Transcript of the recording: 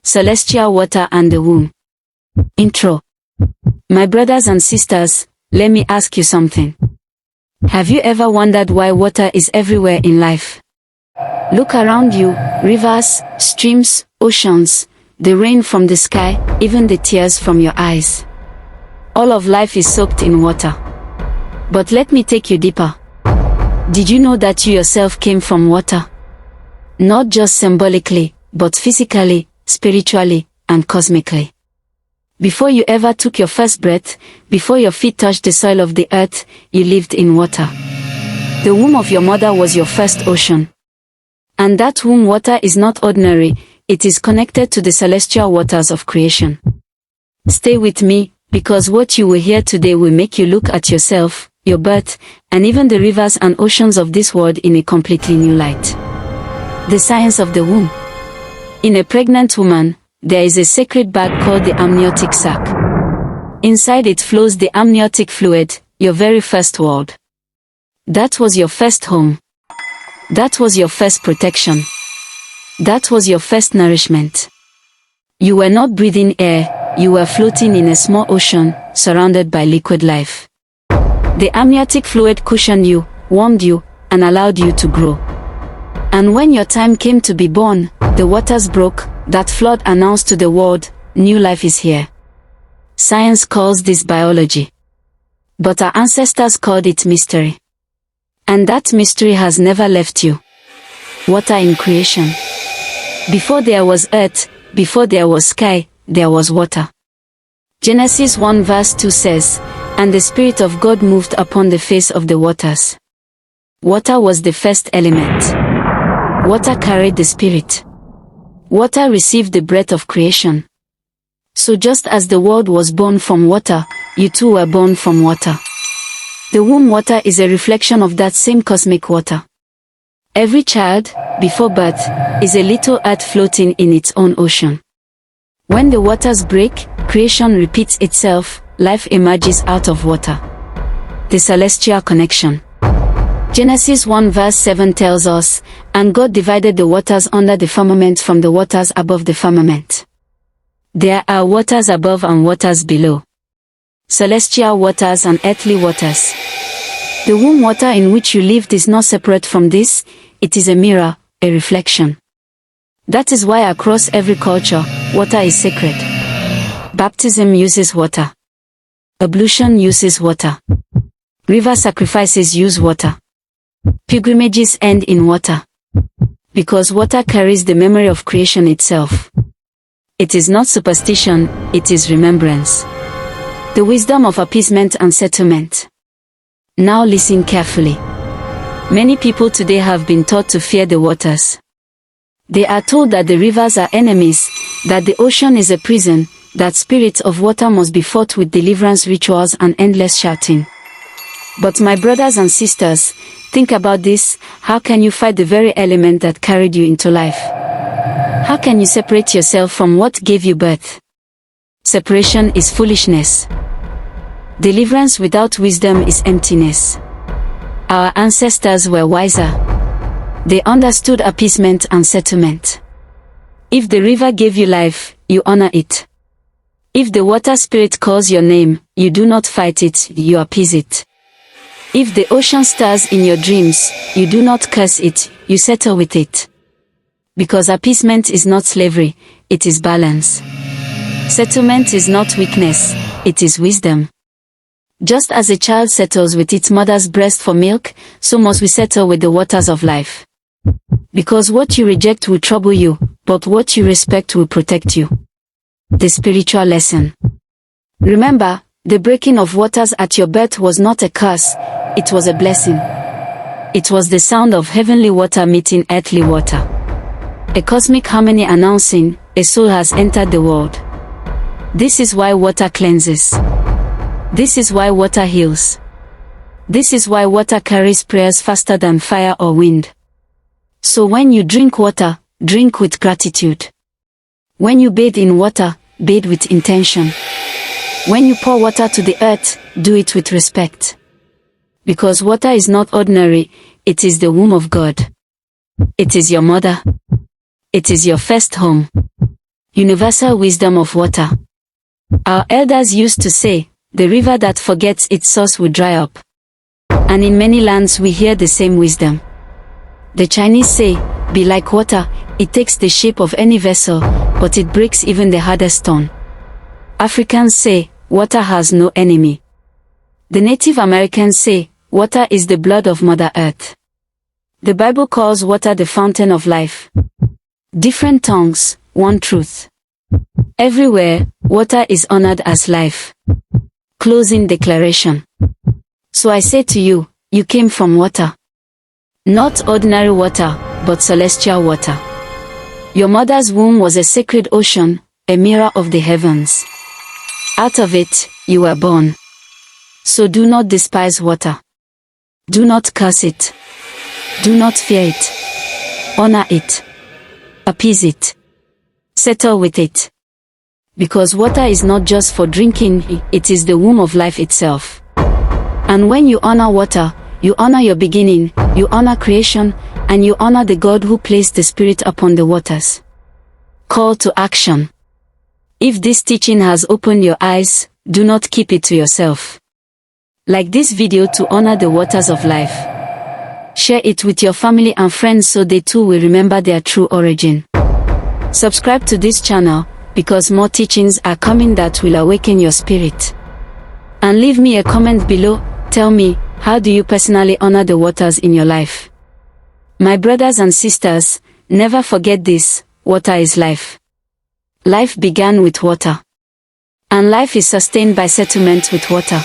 Celestial water and the womb. Intro. My brothers and sisters, let me ask you something. Have you ever wondered why water is everywhere in life? Look around you, rivers, streams, oceans, the rain from the sky, even the tears from your eyes. All of life is soaked in water. But let me take you deeper. Did you know that you yourself came from water? Not just symbolically, but physically, spiritually, and cosmically. Before you ever took your first breath, before your feet touched the soil of the earth, you lived in water. The womb of your mother was your first ocean. And that womb water is not ordinary, it is connected to the celestial waters of creation. Stay with me, because what you will hear today will make you look at yourself, your birth, and even the rivers and oceans of this world in a completely new light. The science of the womb. In a pregnant woman, there is a sacred bag called the amniotic sac. Inside it flows the amniotic fluid, your very first world. That was your first home. That was your first protection. That was your first nourishment. You were not breathing air, you were floating in a small ocean, surrounded by liquid life. The amniotic fluid cushioned you, warmed you, and allowed you to grow. And when your time came to be born, the waters broke, that flood announced to the world, new life is here. Science calls this biology. But our ancestors called it mystery. And that mystery has never left you. Water in creation. Before there was earth, before there was sky, there was water. Genesis 1 verse 2 says, "And the Spirit of God moved upon the face of the waters." Water was the first element. Water carried the Spirit. Water received the breath of creation. So just as the world was born from water, you too were born from water. The womb water is a reflection of that same cosmic water. Every child, before birth, is a little earth floating in its own ocean. When the waters break, creation repeats itself, life emerges out of water. The celestial connection. Genesis 1 verse 7 tells us, "And God divided the waters under the firmament from the waters above the firmament." There are waters above and waters below. Celestial waters and earthly waters. The womb water in which you lived is not separate from this, it is a mirror, a reflection. That is why across every culture, water is sacred. Baptism uses water. Ablution uses water. River sacrifices use water. Pilgrimages end in water. Because water carries the memory of creation itself. It is not superstition, it is remembrance. The wisdom of appeasement and settlement. Now listen carefully. Many people today have been taught to fear the waters. They are told that the rivers are enemies, that the ocean is a prison, that spirits of water must be fought with deliverance rituals and endless shouting. But my brothers and sisters, think about this, how can you fight the very element that carried you into life? How can you separate yourself from what gave you birth? Separation is foolishness. Deliverance without wisdom is emptiness. Our ancestors were wiser. They understood appeasement and settlement. If the river gave you life, you honor it. If the water spirit calls your name, you do not fight it, you appease it. If the ocean stirs in your dreams, you do not curse it, you settle with it. Because appeasement is not slavery, it is balance. Settlement is not weakness, it is wisdom. Just as a child settles with its mother's breast for milk, so must we settle with the waters of life. Because what you reject will trouble you, but what you respect will protect you. The spiritual lesson. Remember, the breaking of waters at your birth was not a curse, it was a blessing. It was the sound of heavenly water meeting earthly water. A cosmic harmony announcing, a soul has entered the world. This is why water cleanses. This is why water heals. This is why water carries prayers faster than fire or wind. So when you drink water, drink with gratitude. When you bathe in water, bathe with intention. When you pour water to the earth, do it with respect. Because water is not ordinary, it is the womb of God. It is your mother. It is your first home. Universal wisdom of water. Our elders used to say, the river that forgets its source will dry up. And in many lands we hear the same wisdom. The Chinese say, be like water, it takes the shape of any vessel, but it breaks even the hardest stone. Africans say, water has no enemy. The Native Americans say, water is the blood of Mother Earth. The Bible calls water the fountain of life. Different tongues, one truth. Everywhere, water is honored as life. Closing declaration. So I say to you, you came from water. Not ordinary water, but celestial water. Your mother's womb was a sacred ocean, a mirror of the heavens. Out of it, you were born. So do not despise water. Do not curse it. Do not fear it. Honor it. Appease it. Settle with it. Because water is not just for drinking, it is the womb of life itself. And when you honor water, you honor your beginning, you honor creation, and you honor the God who placed the Spirit upon the waters. Call to action. If this teaching has opened your eyes, do not keep it to yourself. Like this video to honor the waters of life. Share it with your family and friends so they too will remember their true origin. Subscribe to this channel, because more teachings are coming that will awaken your spirit. And leave me a comment below, tell me, how do you personally honor the waters in your life? My brothers and sisters, never forget this, water is life. Life began with water. And life is sustained by settlement with water.